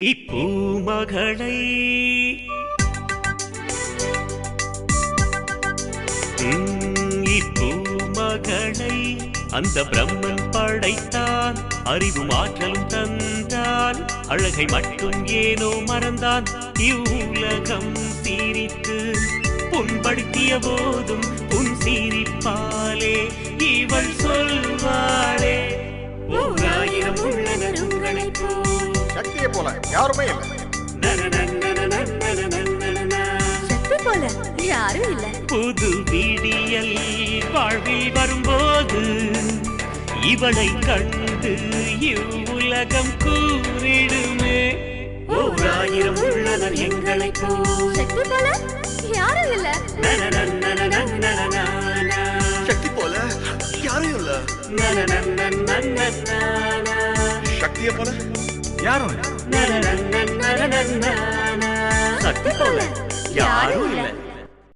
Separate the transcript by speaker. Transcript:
Speaker 1: இப்பூமகளை இப்பூமகளை அந்த பிரம்மன் படைத்தான், அறிவும் ஆற்றலும் தந்தான், அழகை மட்டும் ஏனோ மறந்தான். இவ்வுலகம் சிரித்து புண்படுத்திய போதும் புன் சிரிப்பாலே இவள் சொல்வாளே, ஓராயிரம் உள்ளனர் உங்களை போல்.
Speaker 2: சக்தியை போல யாருமே இல்லை.
Speaker 3: சக்தி போல யாரும் இல்லை.
Speaker 1: புது விடியல் வாழ்வில் வரும்போது இவளை கண்டு இவ்வுலகம் கூறிடுமே, ஓராயிரம் உள்ளனர் எங்களை போல்.
Speaker 3: சக்தி போல யாரும் இல்லை.
Speaker 2: சக்தி போல யாரும் இல்லை. சக்தியை போல யாரும் இல்லை.
Speaker 1: சக்தி போல யாரும் இல்லை.